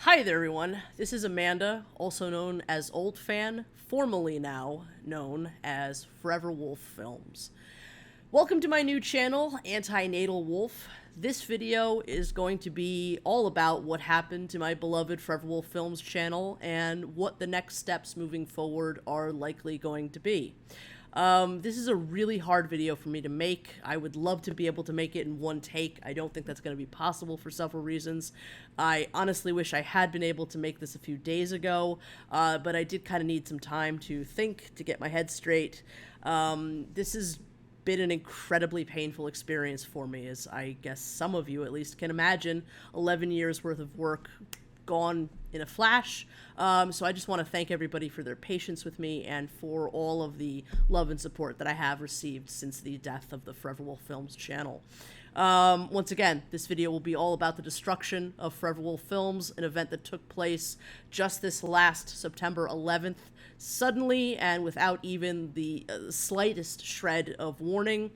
Hi there, everyone. This is Amanda, also known as Old Fan, formerly now known as ForeverWolfFilms. Welcome to my new channel, Anti-natal Wolf. This video is going to be all about what happened to my beloved ForeverWolfFilms channel and what the next steps moving forward are likely going to be. This is a really hard video for me to make. I would love to be able to make it in one take. I don't think that's going to be possible for several reasons. I honestly wish I had been able to make this a few days ago, but I did kind of need some time to think, to get my head straight. This has been an incredibly painful experience for me, as I guess some of you at least can imagine. 11 years worth of work gone in a flash. So I just want to thank everybody for their patience with me and for all of the love and support that I have received since the death of the ForeverWolfFilms channel. Once again, this video will be all about the destruction of ForeverWolfFilms, an event that took place just this last September 11th, suddenly and without even the slightest shred of warning.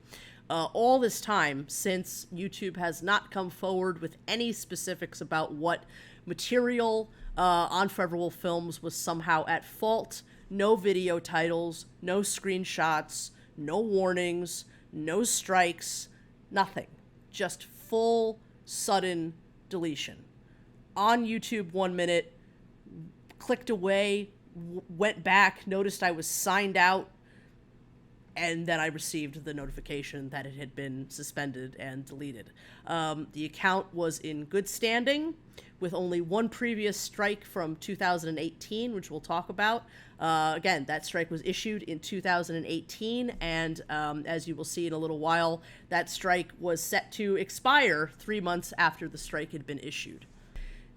All this time, since YouTube has not come forward with any specifics about what material on ForeverWolfFilms was somehow at fault. No video titles, no screenshots, no warnings, no strikes, nothing. Just full, sudden deletion. On YouTube 1 minute, clicked away, went back, noticed I was signed out, and then I received the notification that it had been suspended and deleted. The account was in good standing, with only one previous strike from 2018, which we'll talk about. Again, that strike was issued in 2018, and as you will see in a little while, that strike was set to expire 3 months after the strike had been issued.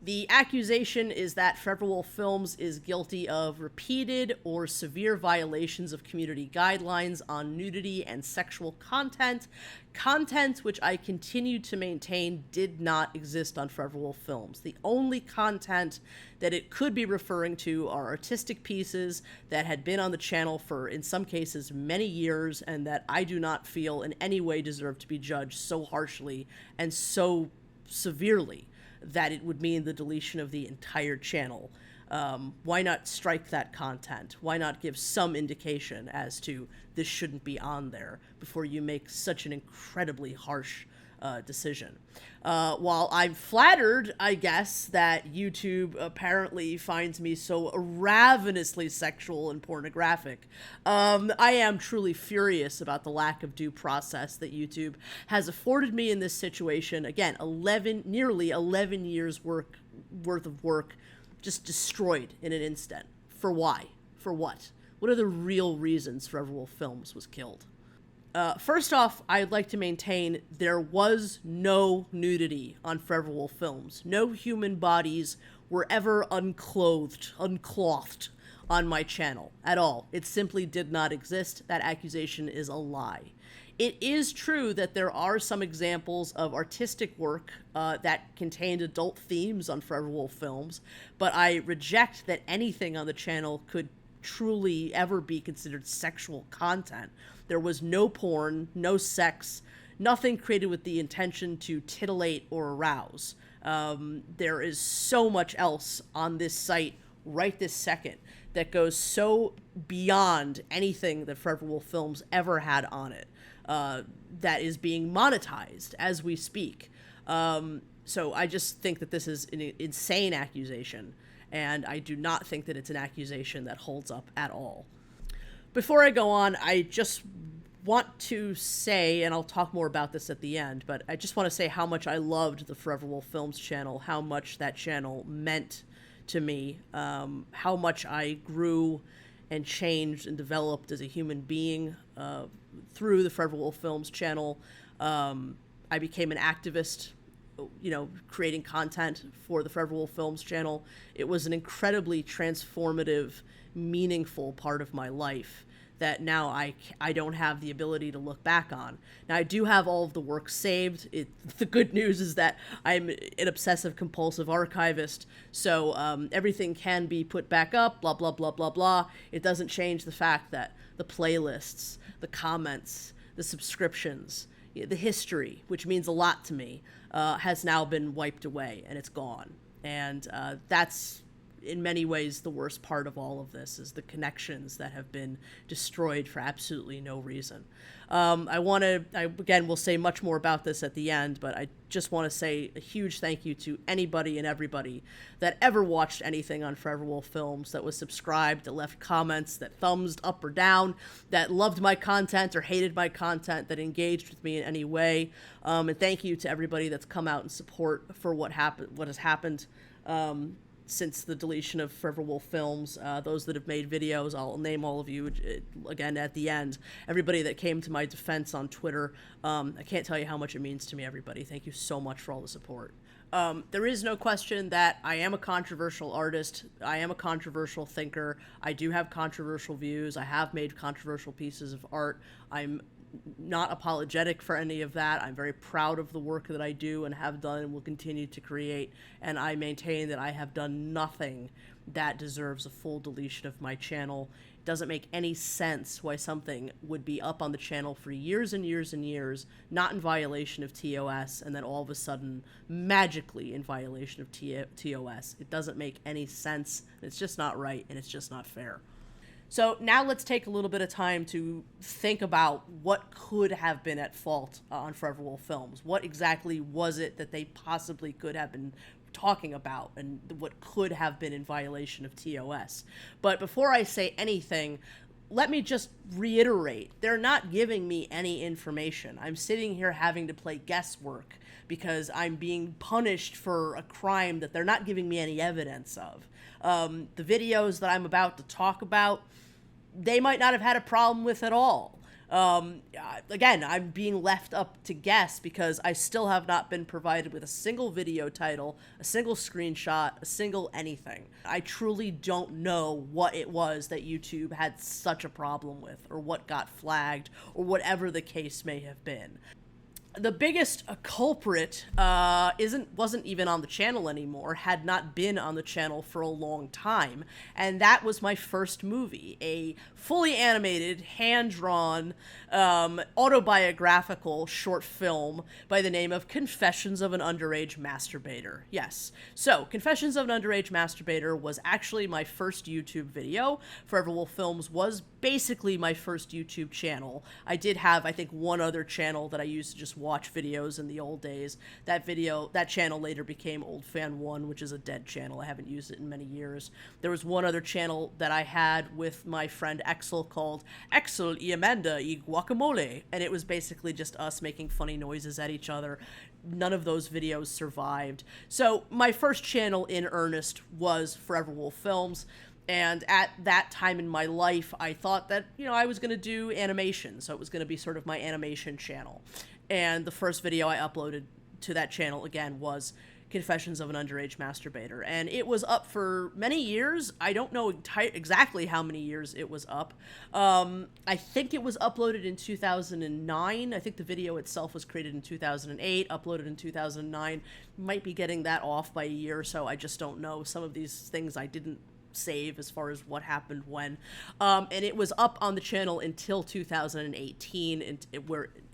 The accusation is that ForeverWolfFilms is guilty of repeated or severe violations of community guidelines on nudity and sexual content, which I continue to maintain did not exist on ForeverWolfFilms. The only content that it could be referring to are artistic pieces that had been on the channel for, in some cases, many years, and that I do not feel in any way deserve to be judged so harshly and so severely that it would mean the deletion of the entire channel. Why not strike that content? Why not give some indication as to this shouldn't be on there before you make such an incredibly harsh decision? While I'm flattered, I guess, that YouTube apparently finds me so ravenously sexual and pornographic, I am truly furious about the lack of due process that YouTube has afforded me in this situation. Again, nearly 11 years worth of work just destroyed in an instant. For why? For what? What are the real reasons ForeverWolfFilms was killed? First off, I'd like to maintain there was no nudity on ForeverWolfFilms. No human bodies were ever unclothed on my channel at all. It simply did not exist. That accusation is a lie. It is true that there are some examples of artistic work that contained adult themes on ForeverWolfFilms, but I reject that anything on the channel could truly ever be considered sexual content. There was no porn, no sex, nothing created with the intention to titillate or arouse. There is so much else on this site right this second that goes so beyond anything that ForeverWolfFilms ever had on it, that is being monetized as we speak. So I just think that this is an insane accusation, and I do not think that it's an accusation that holds up at all. Before I go on, I just want to say, and I'll talk more about this at the end, but I just want to say how much I loved the ForeverWolfFilms channel, how much that channel meant to me, how much I grew and changed and developed as a human being through the ForeverWolfFilms channel. I became an activist, creating content for the ForeverWolfFilms channel. It was an incredibly transformative, meaningful part of my life that now I don't have the ability to look back on. Now, I do have all of the work saved. The good news is that I'm an obsessive-compulsive archivist, so everything can be put back up, blah, blah, blah, blah, blah. It doesn't change the fact that the playlists, the comments, the subscriptions, the history, which means a lot to me, has now been wiped away, and it's gone. And that's in many ways the worst part of all of this, is the connections that have been destroyed for absolutely no reason. Again, we'll say much more about this at the end, but I just want to say a huge thank you to anybody and everybody that ever watched anything on ForeverWolfFilms, that was subscribed, that left comments, that thumbs up or down, that loved my content or hated my content, that engaged with me in any way. And thank you to everybody that's come out in support for what has happened since the deletion of ForeverWolfFilms. Those that have made videos, I'll name all of you again at the end. Everybody that came to my defense on Twitter, I can't tell you how much it means to me, everybody. Thank you so much for all the support. There is no question that I am a controversial artist. I am a controversial thinker. I do have controversial views. I have made controversial pieces of art. I'm not apologetic for any of that. I'm very proud of the work that I do and have done and will continue to create, and I maintain that I have done nothing that deserves a full deletion of my channel. It doesn't make any sense why something would be up on the channel for years and years and years, not in violation of TOS, and then all of a sudden magically in violation of TOS. It doesn't make any sense. It's just not right, and it's just not fair. So now let's take a little bit of time to think about what could have been at fault on ForeverWolfFilms. What exactly was it that they possibly could have been talking about, and what could have been in violation of TOS? But before I say anything, let me just reiterate, they're not giving me any information. I'm sitting here having to play guesswork because I'm being punished for a crime that they're not giving me any evidence of. The videos that I'm about to talk about, they might not have had a problem with at all. Again, I'm being left up to guess because I still have not been provided with a single video title, a single screenshot, a single anything. I truly don't know what it was that YouTube had such a problem with, or what got flagged, or whatever the case may have been. The biggest culprit wasn't even on the channel anymore, had not been on the channel for a long time, and that was my first movie, a fully animated, hand-drawn, autobiographical short film by the name of Confessions of an Underage Masturbator. Yes, so Confessions of an Underage Masturbator was actually my first YouTube video. ForeverWolfFilms was basically my first YouTube channel. I did have, I think, one other channel that I used to just watch videos in the old days. That channel later became Old Fan 1, which is a dead channel. I haven't used it in many years. There was one other channel that I had with my friend Axel called Axel y Amanda y Guacamole, and it was basically just us making funny noises at each other. None of those videos survived. So my first channel in earnest was ForeverWolfFilms. And at that time in my life, I thought that, I was going to do animation. So it was going to be sort of my animation channel. And the first video I uploaded to that channel, again, was Confessions of an Underage Masturbator. And it was up for many years. I don't know exactly how many years it was up. I think it was uploaded in 2009. I think the video itself was created in 2008, uploaded in 2009. Might be getting that off by a year or so. I just don't know. Some of these things I didn't save as far as what happened when, and it was up on the channel until 2018,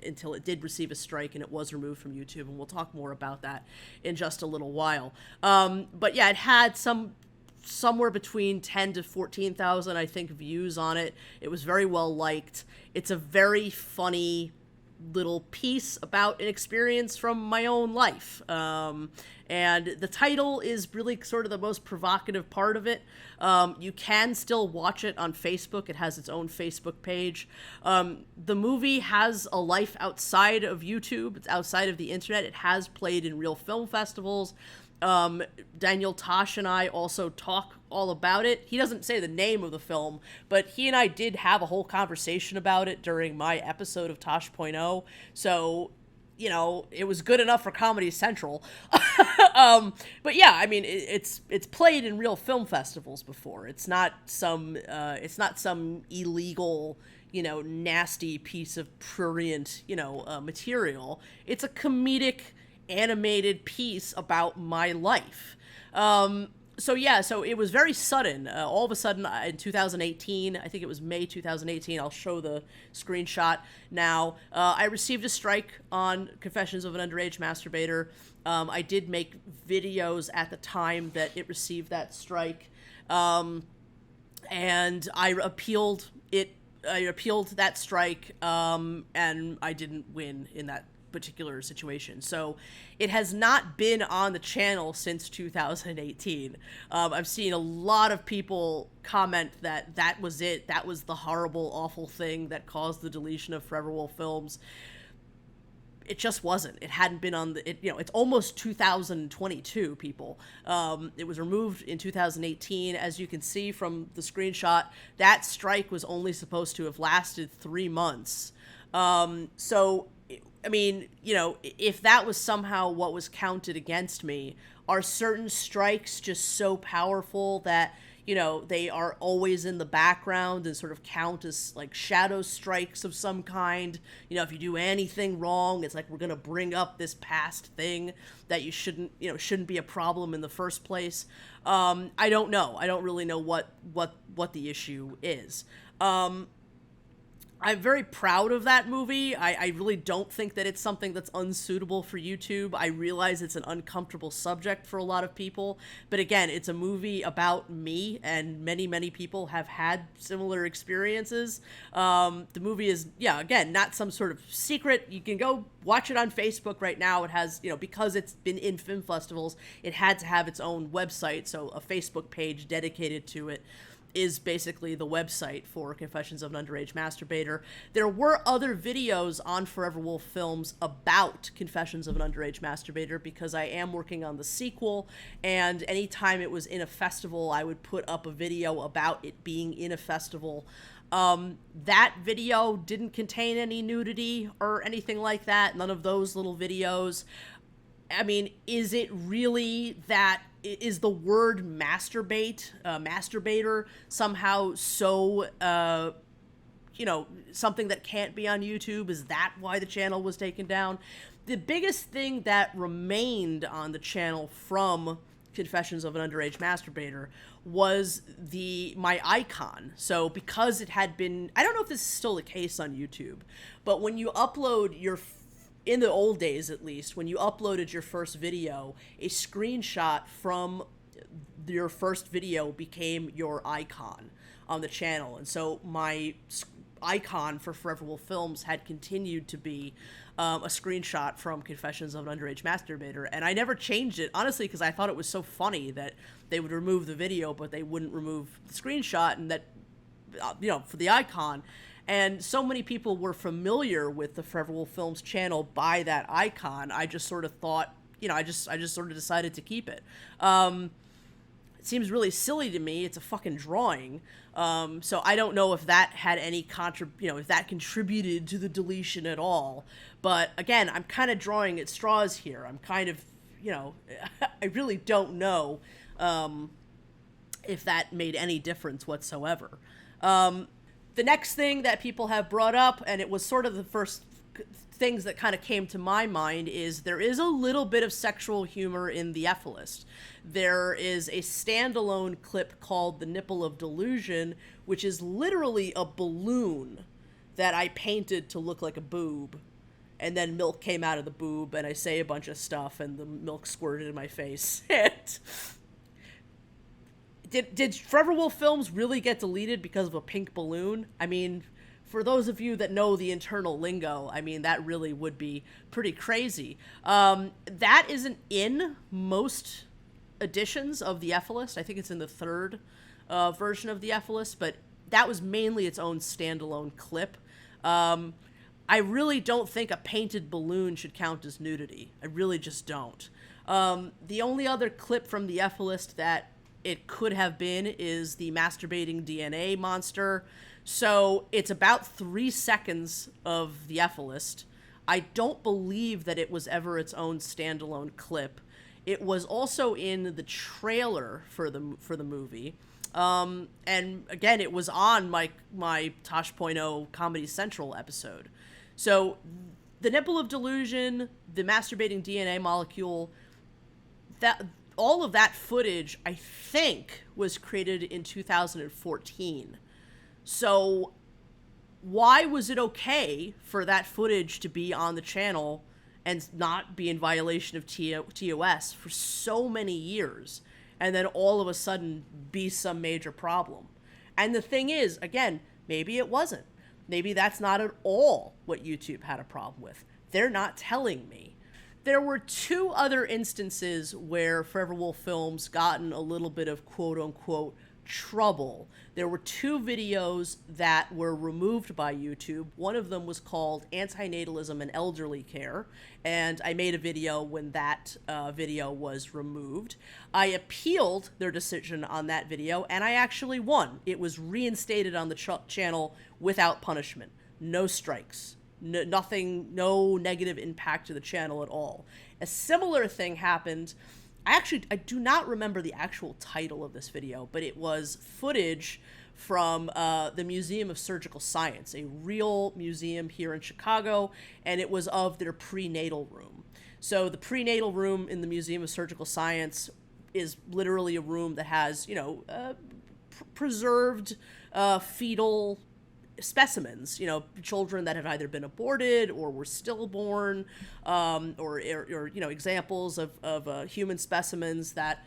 until it did receive a strike and it was removed from YouTube, and we'll talk more about that in just a little while. But yeah, it had somewhere between 10 to 14,000, I think, views on it. It was very well liked. It's a very funny little piece about an experience from my own life. And the title is really sort of the most provocative part of it. You can still watch it on Facebook. It has its own Facebook page. The movie has a life outside of YouTube. It's outside of the internet. It has played in real film festivals. Daniel Tosh and I also talk all about it. He doesn't say the name of the film, but he and I did have a whole conversation about it during my episode of Tosh.0. So, it was good enough for Comedy Central. But yeah, I mean, it's played in real film festivals before. It's not some illegal, nasty piece of prurient, material. It's a comedic, animated piece about my life. So it was very sudden. All of a sudden, in 2018, I think it was May 2018, I'll show the screenshot now, I received a strike on Confessions of an Underage Masturbator, I did make videos at the time that it received that strike, and I appealed it. I appealed that strike, and I didn't win in that particular situation. So it has not been on the channel since 2018. I've seen a lot of people comment that that was it. That was the horrible, awful thing that caused the deletion of ForeverWolfFilms. It just wasn't. It hadn't been on the, it's almost 2022, people. It was removed in 2018. As you can see from the screenshot, that strike was only supposed to have lasted 3 months. So, I mean, if that was somehow what was counted against me, are certain strikes just so powerful that, they are always in the background and sort of count as like shadow strikes of some kind? If you do anything wrong, it's like, we're going to bring up this past thing that you shouldn't be a problem in the first place. I don't know. I don't really know what the issue is. I'm very proud of that movie. I really don't think that it's something that's unsuitable for YouTube. I realize it's an uncomfortable subject for a lot of people. But again, it's a movie about me, and many, many people have had similar experiences. The movie is, again, not some sort of secret. You can go watch it on Facebook right now. It has, because it's been in film festivals, it had to have its own website. So a Facebook page dedicated to it is basically the website for Confessions of an Underage Masturbator. There were other videos on ForeverWolfFilms about Confessions of an Underage Masturbator, because I am working on the sequel, and anytime it was in a festival, I would put up a video about it being in a festival. That video didn't contain any nudity or anything like that. None of those little videos. I mean, is it really that? Is the word masturbator somehow so, something that can't be on YouTube? Is that why the channel was taken down? The biggest thing that remained on the channel from Confessions of an Underage Masturbator was my icon. So because it had been, I don't know if this is still the case on YouTube, but when you upload in the old days, at least, when you uploaded your first video, a screenshot from your first video became your icon on the channel. And so my icon for ForeverWolfFilms had continued to be a screenshot from Confessions of an Underage Masturbator. And I never changed it, honestly, because I thought it was so funny that they would remove the video, but they wouldn't remove the screenshot, and that, for the icon. And so many people were familiar with the ForeverWolfFilms channel by that icon. I just sort of thought, I just sort of decided to keep it. It seems really silly to me. It's a fucking drawing. So I don't know if that had any if that contributed to the deletion at all. But again, I'm kind of drawing at straws here. I'm kind of, I really don't know if that made any difference whatsoever. The next thing that people have brought up, and it was sort of the first things that kind of came to my mind, is there is a little bit of sexual humor in the F-list. There is a standalone clip called The Nipple of Delusion, which is literally a balloon that I painted to look like a boob. And then milk came out of the boob, and I say a bunch of stuff, and the milk squirted in my face. Did ForeverWolfFilms really get deleted because of a pink balloon? I mean, for those of you that know the internal lingo, I mean, that really would be pretty crazy. That isn't in most editions of the F-list. I think it's in the third version of the F-list, but that was mainly its own standalone clip. I really don't think a painted balloon should count as nudity. I really just don't. The only other clip from the F-list that it could have been is the masturbating DNA monster. So it's about 3 seconds of the F-list. I don't believe that it was ever its own standalone clip. It was also in the trailer for the movie. And again, it was on my Tosh.0 Comedy Central episode. So the Nipple of Delusion, the masturbating DNA molecule, that all of that footage, I think, was created in 2014. So why was it okay for that footage to be on the channel and not be in violation of TOS for so many years, and then all of a sudden be some major problem. And the thing is, again, maybe it wasn't. Maybe that's not at all what YouTube had a problem with. They're not telling me. There were 2 other instances where ForeverWolfFilms gotten a little bit of quote-unquote trouble. There were 2 videos that were removed by YouTube. One of them was called Anti-Natalism and Elderly Care, and I made a video when that video was removed. I appealed their decision on that video, and I actually won. It was reinstated on the channel without punishment. No strikes. Nothing, no negative impact to the channel at all. A similar thing happened. I do not remember the actual title of this video, but it was footage from the Museum of Surgical Science, a real museum here in Chicago, and it was of their prenatal room. So the prenatal room in the Museum of Surgical Science is literally a room that has, preserved fetal specimens, children that had either been aborted or were stillborn, or examples of human specimens that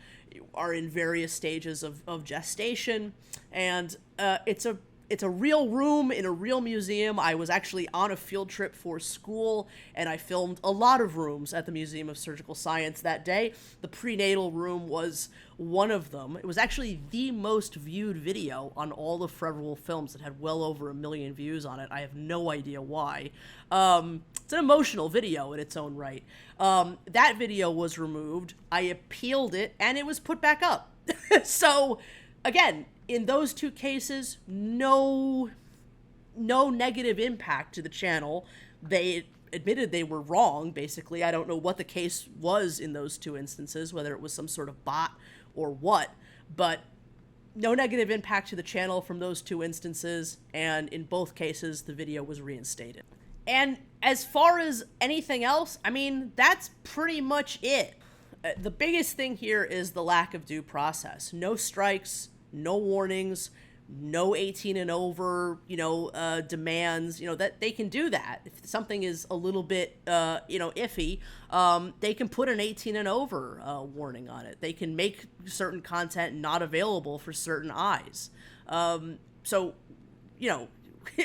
are in various stages of gestation. And it's a real room in a real museum. I was actually on a field trip for school, and I filmed a lot of rooms at the Museum of Surgical Science that day. The prenatal room was one of them. It was actually the most viewed video on all of ForeverWolfFilms. It had well over 1 million views on it. I have no idea why. It's an emotional video in its own right. That video was removed. I appealed it, and it was put back up. So, again, in those 2 cases, no negative impact to the channel. They admitted they were wrong, basically. I don't know what the case was in those 2 instances, whether it was some sort of bot or what, but no negative impact to the channel from those 2 instances, and in both cases, the video was reinstated. And as far as anything else, I mean, that's pretty much it. The biggest thing here is the lack of due process. No strikes, no warnings, no 18 and over, demands, that they can do that. If something is a little bit, iffy, they can put an 18 and over warning on it. They can make certain content not available for certain eyes. So,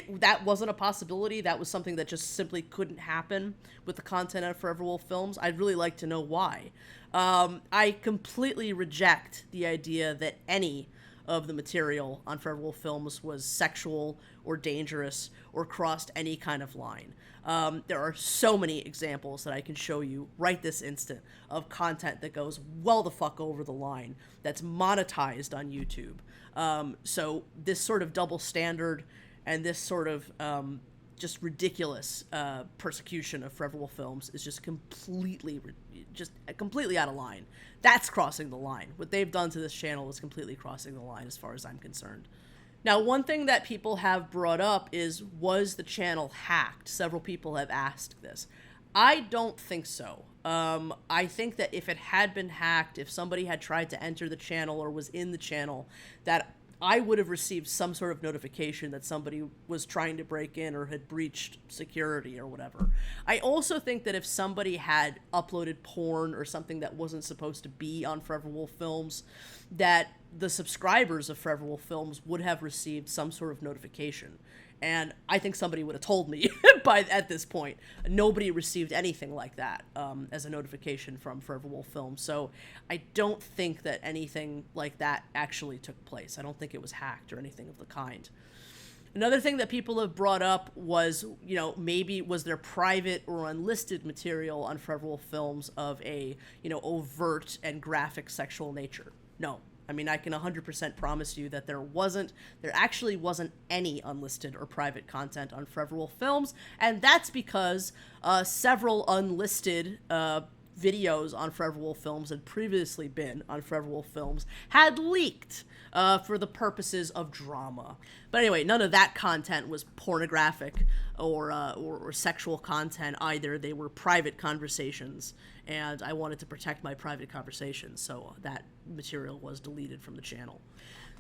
that wasn't a possibility. That was something that just simply couldn't happen with the content of ForeverWolfFilms. I'd really like to know why. I completely reject the idea that any of the material on ForeverWolfFilms was sexual or dangerous or crossed any kind of line. There are so many examples that I can show you right this instant of content that goes well the fuck over the line, that's monetized on YouTube. So this sort of double standard and this sort of just ridiculous persecution of ForeverWolfFilms is just completely out of line. That's crossing the line. What they've done to this channel is completely crossing the line as far as I'm concerned. Now, one thing that people have brought up is, was the channel hacked? Several people have asked this. I don't think so. I think that if it had been hacked, if somebody had tried to enter the channel or was in the channel, that I would have received some sort of notification that somebody was trying to break in or had breached security or whatever. I also think that if somebody had uploaded porn or something that wasn't supposed to be on ForeverWolfFilms, that the subscribers of ForeverWolfFilms would have received some sort of notification. And I think somebody would have told me at this point. Nobody received anything like that as a notification from ForeverWolfFilms. So I don't think that anything like that actually took place. I don't think it was hacked or anything of the kind. Another thing that people have brought up was, maybe was there private or unlisted material on ForeverWolfFilms of a, overt and graphic sexual nature? No. I mean, I can 100% promise you that there actually wasn't any unlisted or private content on ForeverWolfFilms, and that's because several unlisted videos on ForeverWolfFilms had previously been on ForeverWolfFilms had leaked for the purposes of drama. But anyway, none of that content was pornographic or sexual content either. They were private conversations, and I wanted to protect my private conversations, so that material was deleted from the channel.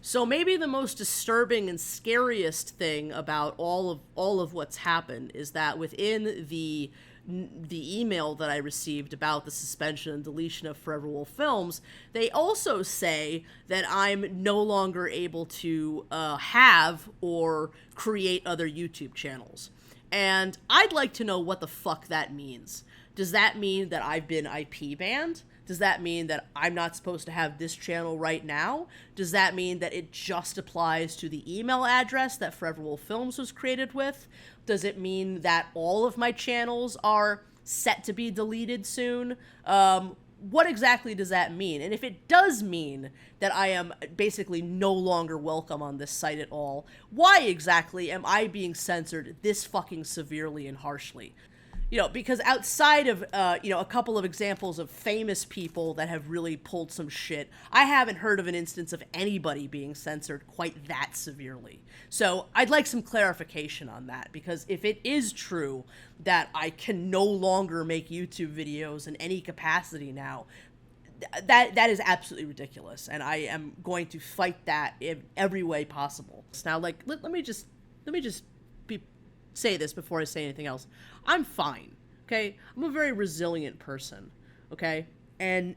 So maybe the most disturbing and scariest thing about all of what's happened is that within the the email that I received about the suspension and deletion of ForeverWolfFilms, they also say that I'm no longer able to have or create other YouTube channels. And I'd like to know what the fuck that means. Does that mean that I've been IP banned? Does that mean that I'm not supposed to have this channel right now? Does that mean that it just applies to the email address that ForeverWolfFilms was created with? Does it mean that all of my channels are set to be deleted soon? What exactly does that mean? And if it does mean that I am basically no longer welcome on this site at all, why exactly am I being censored this fucking severely and harshly? You know, because outside of, a couple of examples of famous people that have really pulled some shit, I haven't heard of an instance of anybody being censored quite that severely. So I'd like some clarification on that, because if it is true that I can no longer make YouTube videos in any capacity now, that is absolutely ridiculous, and I am going to fight that in every way possible. Now, like, let me just say this before I say anything else. I'm fine, okay? I'm a very resilient person, okay? And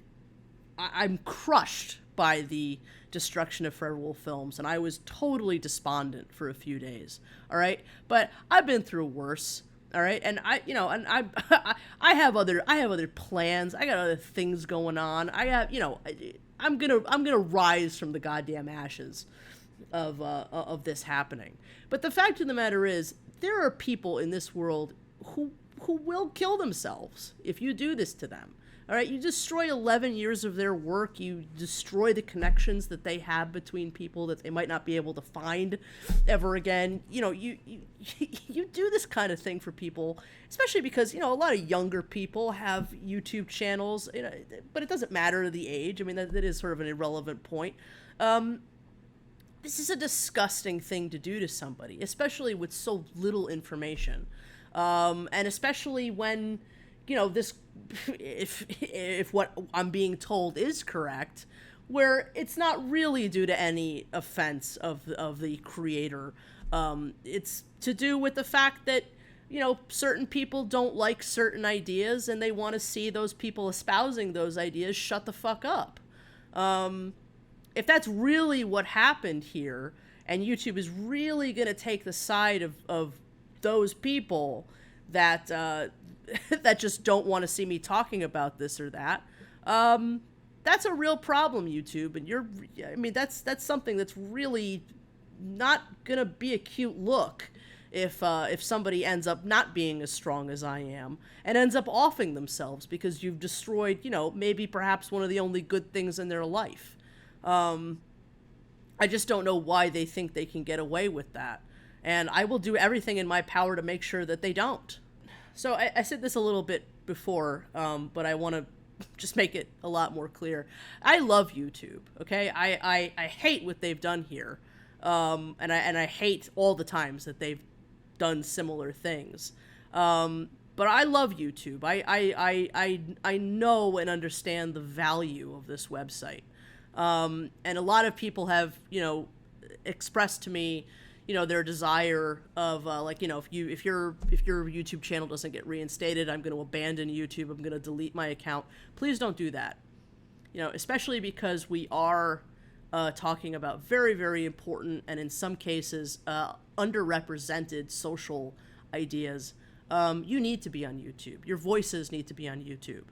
I'm crushed by the destruction of ForeverWolfFilms, and I was totally despondent for a few days, all right? But I've been through worse, all right? And I have other plans. I got other things going on. I'm gonna rise from the goddamn ashes of this happening. But the fact of the matter is, there are people in this world who will kill themselves if you do this to them. All right, you destroy 11 years of their work. You destroy the connections that they have between people that they might not be able to find ever again. You know, you do this kind of thing for people, especially because, a lot of younger people have YouTube channels, but it doesn't matter the age. I mean, that is sort of an irrelevant point. This is a disgusting thing to do to somebody, especially with so little information. And especially when, this, if what I'm being told is correct, where it's not really due to any offense of the creator. It's to do with the fact that, certain people don't like certain ideas and they want to see those people espousing those ideas shut the fuck up. If that's really what happened here, and YouTube is really going to take the side of those people that that just don't want to see me talking about this or that, that's a real problem, YouTube. And that's something that's really not going to be a cute look if somebody ends up not being as strong as I am and ends up offing themselves because you've destroyed, maybe perhaps one of the only good things in their life. I just don't know why they think they can get away with that. And I will do everything in my power to make sure that they don't. So I said this a little bit before, but I want to just make it a lot more clear. I love YouTube, okay? I hate what they've done here. And I hate all the times that they've done similar things. But I love YouTube. I know and understand the value of this website. And a lot of people have, expressed to me, their desire of, if your YouTube channel doesn't get reinstated, I'm going to abandon YouTube. I'm going to delete my account. Please don't do that. Especially because we are talking about very, very important and in some cases underrepresented social ideas. You need to be on YouTube. Your voices need to be on YouTube.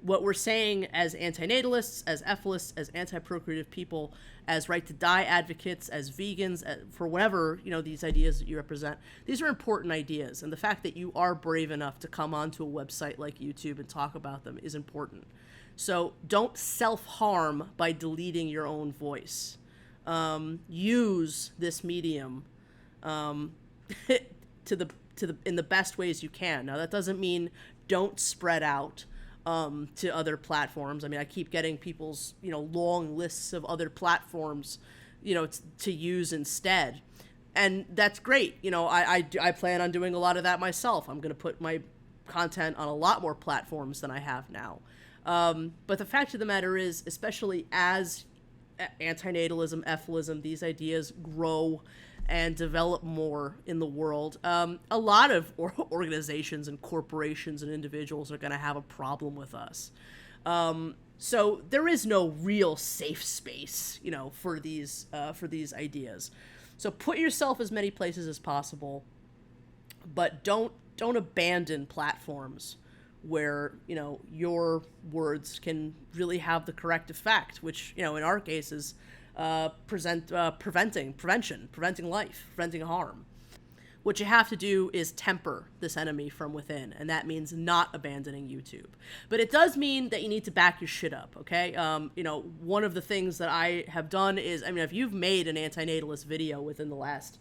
What we're saying as antinatalists, as ethalists, as anti-procreative people, as right-to-die advocates, as vegans, for whatever, these ideas that you represent, these are important ideas. And the fact that you are brave enough to come onto a website like YouTube and talk about them is important. So don't self-harm by deleting your own voice. Use this medium in the best ways you can. Now, that doesn't mean don't spread out to other platforms. I mean, I keep getting people's, long lists of other platforms, to use instead. And that's great. I plan on doing a lot of that myself. I'm going to put my content on a lot more platforms than I have now. But the fact of the matter is, especially as antinatalism, ethalism, these ideas grow and develop more in the world, a lot of organizations and corporations and individuals are going to have a problem with us. So there is no real safe space, for these ideas. So put yourself as many places as possible, but don't abandon platforms where your words can really have the correct effect, which in our case is preventing life, preventing harm. What you have to do is temper this enemy from within, and that means not abandoning YouTube. But it does mean that you need to back your shit up, okay? One of the things that I have done is, if you've made an anti-natalist video within the last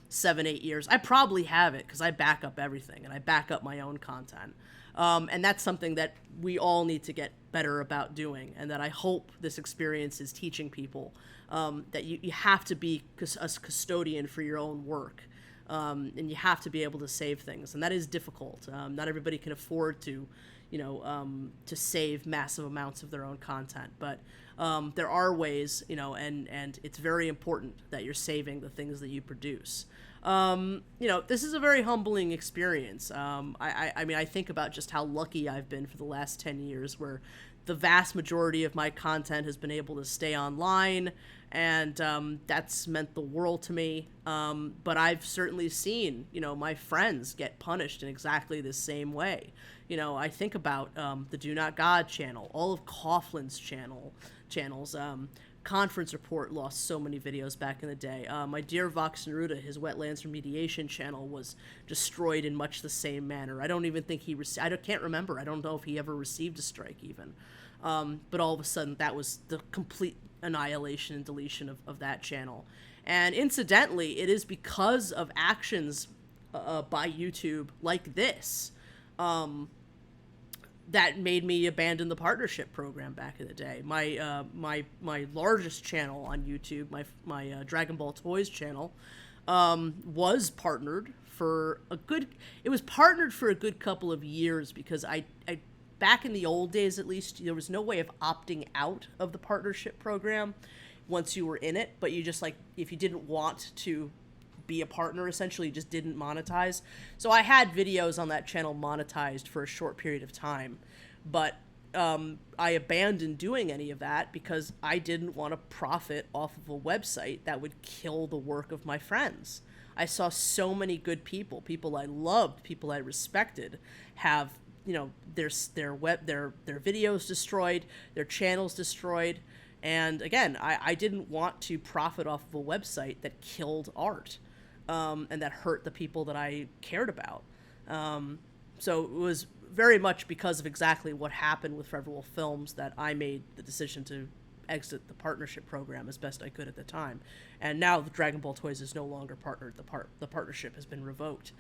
7-8 years, I probably have it because I back up everything, and I back up my own content. And that's something that we all need to get better about doing, and that I hope this experience is teaching people, that you have to be a custodian for your own work. And you have to be able to save things, and that is difficult. Not everybody can afford to save massive amounts of their own content, but there are ways, and it's very important that you're saving the things that you produce. This is a very humbling experience. I think about just how lucky I've been for the last 10 years, where the vast majority of my content has been able to stay online, and that's meant the world to me. But I've certainly seen, my friends get punished in exactly the same way. I think about the Do Not God channel, all of Coughlin's channels. Conference Report lost so many videos back in the day. My dear Vox Neruda, his wetlands remediation channel was destroyed in much the same manner. I don't even think he can't remember. I don't know if he ever received a strike even. But all of a sudden, that was the complete annihilation and deletion of that channel. And incidentally, it is because of actions by YouTube like this that made me abandon the partnership program back in the day. My largest channel on YouTube, my Dragon Ball Toys channel, was partnered for a good couple of years, because I back in the old days, at least, there was no way of opting out of the partnership program once you were in it, but you just, if you didn't want to be a partner, essentially, you just didn't monetize. So I had videos on that channel monetized for a short period of time, but I abandoned doing any of that because I didn't want to profit off of a website that would kill the work of my friends. I saw so many good people I loved, people I respected, have their videos destroyed, their channels destroyed. And again, I didn't want to profit off of a website that killed art, and that hurt the people that I cared about. So it was very much because of exactly what happened with ForeverWolfFilms that I made the decision to exit the partnership program as best I could at the time. And now the Dragon Ball Toys is no longer partnered. The partnership has been revoked.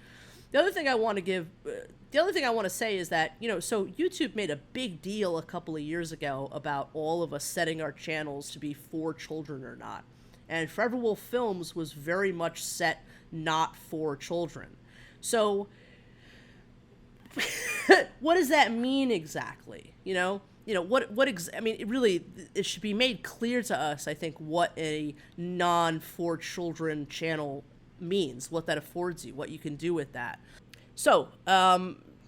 The other thing I want to say is that, so YouTube made a big deal a couple of years ago about all of us setting our channels to be for children or not. And ForeverWolfFilms was very much set not for children. So what does that mean exactly? It should be made clear to us, I think, what a non-for children channel means, what that affords you, what you can do with that. So,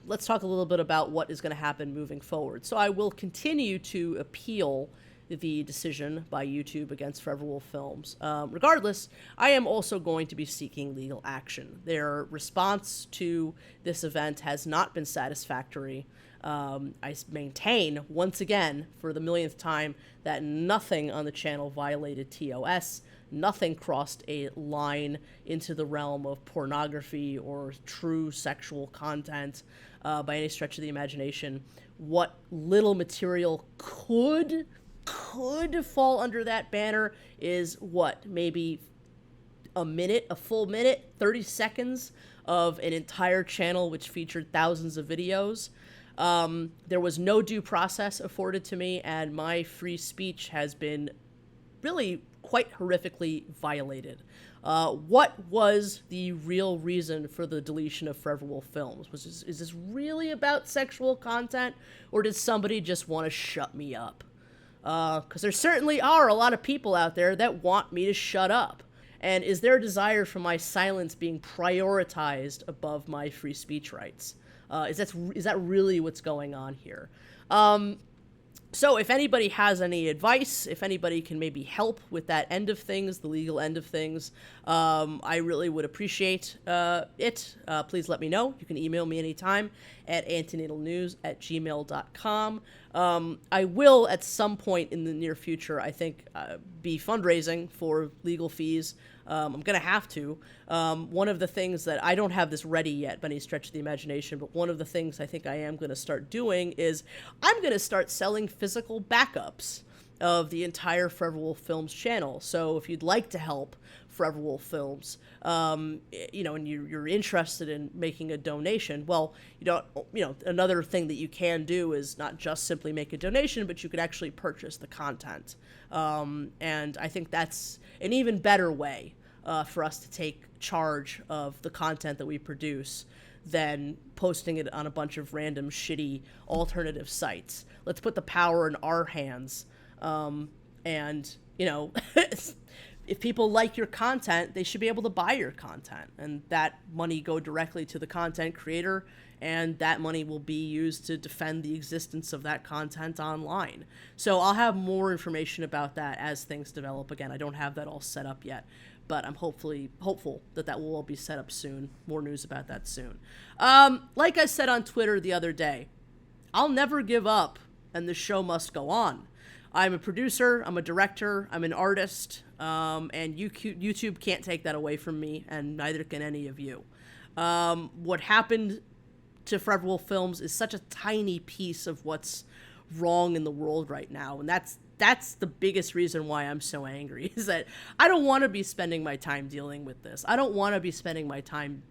let's talk a little bit about what is going to happen moving forward. So I will continue to appeal the decision by YouTube against ForeverWolfFilms. Regardless, I am also going to be seeking legal action. Their response to this event has not been satisfactory. I maintain, once again, for the millionth time, that nothing on the channel violated TOS. Nothing crossed a line into the realm of pornography or true sexual content by any stretch of the imagination. What little material could fall under that banner is maybe a full minute, 30 seconds of an entire channel which featured thousands of videos. There was no due process afforded to me, and my free speech has been really quite horrifically violated. What was the real reason for the deletion of ForeverWolfFilms? Is this really about sexual content, or did somebody just want to shut me up? Because there certainly are a lot of people out there that want me to shut up. And is there a desire for my silence being prioritized above my free speech rights? Is that really what's going on here? So if anybody has any advice, if anybody can maybe help with that end of things, the legal end of things, I really would appreciate it. Please let me know. You can email me anytime at antinatalnews@gmail.com. I will, at some point in the near future, I think, be fundraising for legal fees. I'm going to have to. One of the things that I don't have this ready yet by any stretch of the imagination, but one of the things I think I am going to start doing is I'm going to start selling physical backups of the entire ForeverWolfFilms channel. So if you'd like to help ForeverWolfFilms, and you're interested in making a donation, well, another thing that you can do is not just simply make a donation, but you could actually purchase the content. And I think that's an even better way for us to take charge of the content that we produce than posting it on a bunch of random shitty alternative sites. Let's put the power in our hands. If people like your content, they should be able to buy your content, and that money go directly to the content creator, and that money will be used to defend the existence of that content online. So I'll have more information about that as things develop. Again, I don't have that all set up yet, but I'm hopeful that will all be set up soon. More news about that soon. Like I said on Twitter the other day, I'll never give up, and the show must go on. I'm a producer, I'm a director, I'm an artist, and YouTube can't take that away from me, and neither can any of you. What happened to ForeverWolfFilms is such a tiny piece of what's wrong in the world right now, and that's the biggest reason why I'm so angry, is that I don't want to be spending my time dealing with this. I don't want to be spending my time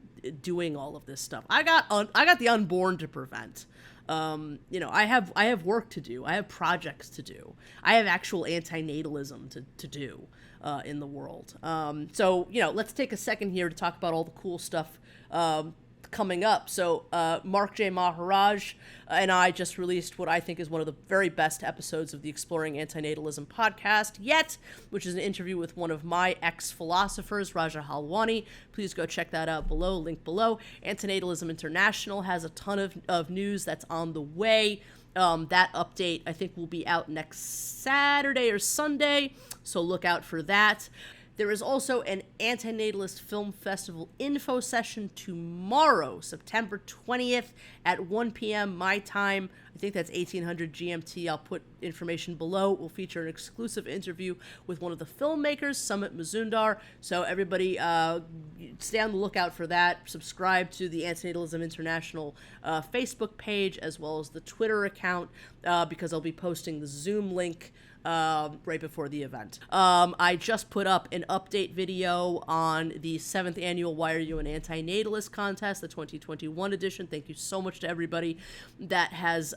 doing all of this stuff. I got the unborn to prevent. I have work to do. I have projects to do. I have actual anti-natalism to do in the world. Let's take a second here to talk about all the cool stuff coming up. So Mark J. Maharaj and I just released what I think is one of the very best episodes of the Exploring Anti-Natalism podcast yet, which is an interview with one of my ex-philosophers, Raja Halwani. Please go check that out below, link below. Anti-Natalism International has a ton of news that's on the way. That update, I think, will be out next Saturday or Sunday, so look out for that. There is also an Antinatalist Film Festival info session tomorrow, September 20th at 1 p.m. my time. I think that's 1800 GMT. I'll put information below. It will feature an exclusive interview with one of the filmmakers, Sumit Mazumdar. So everybody stay on the lookout for that. Subscribe to the Antinatalism International Facebook page as well as the Twitter account because I'll be posting the Zoom link right before the event. I just put up an update video on the 7th annual Why Are You an Anti-Natalist contest, the 2021 edition. Thank you so much to everybody that has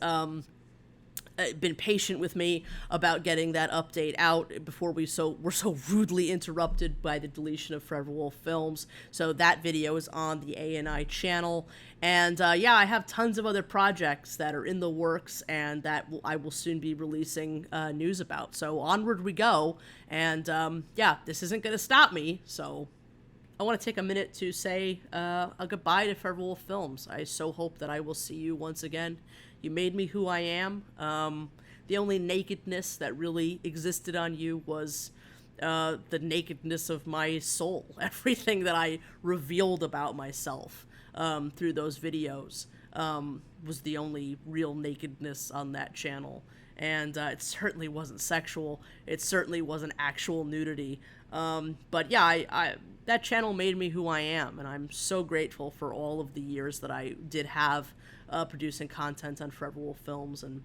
been patient with me about getting that update out before were so rudely interrupted by the deletion of ForeverWolfFilms. So that video is on the ANI channel. And I have tons of other projects that are in the works and that I will soon be releasing news about. So onward we go. And this isn't going to stop me. So I want to take a minute to say a goodbye to ForeverWolfFilms. I so hope that I will see you once again. You made me who I am. The only nakedness that really existed on you was the nakedness of my soul. Everything that I revealed about myself through those videos was the only real nakedness on that channel. And it certainly wasn't sexual. It certainly wasn't actual nudity. That channel made me who I am, and I'm so grateful for all of the years that I did have producing content on ForeverWolfFilms. And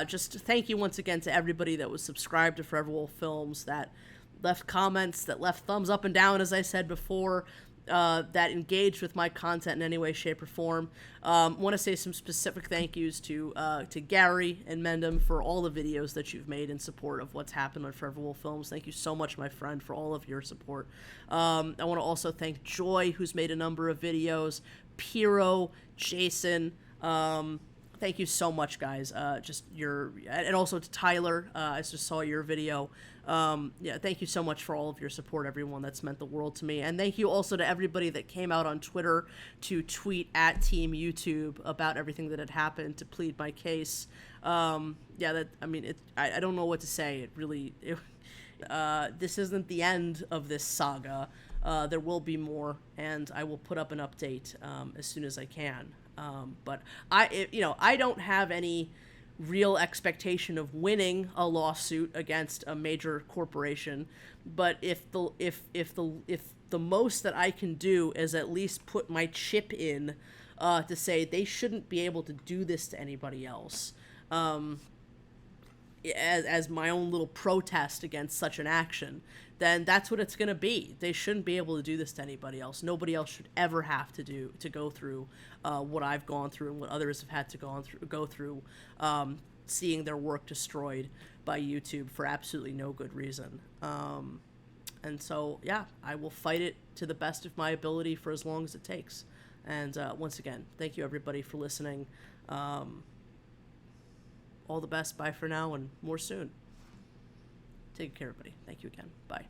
just thank you once again to everybody that was subscribed to ForeverWolfFilms, that left comments, that left thumbs up and down, as I said before, that engaged with my content in any way, shape, or form. Want to say some specific thank yous to Gary and Mendham for all the videos that you've made in support of what's happened on ForeverWolfFilms. Thank you so much, my friend, for all of your support. I want to also thank Joy, who's made a number of videos, Piro, Jason. thank you so much, guys. And also to Tyler, I just saw your video. Yeah, thank you so much for all of your support, everyone. That's meant the world to me. And thank you also to everybody that came out on Twitter to tweet at Team YouTube about everything that had happened to plead my case. I don't know what to say. This isn't the end of this saga. There will be more, and I will put up an update as soon as I can. But I don't have any real expectation of winning a lawsuit against a major corporation. But if the most that I can do is at least put my chip in to say they shouldn't be able to do this to anybody else. As my own little protest against such an action, then that's what it's going to be. They shouldn't be able to do this to anybody else. Nobody else should ever have to go through what I've gone through and what others have had to go through, seeing their work destroyed by YouTube for absolutely no good reason. And so, yeah, I will fight it to the best of my ability for as long as it takes. And once again, thank you everybody for listening. All the best. Bye for now, and more soon. Take care, everybody. Thank you again. Bye.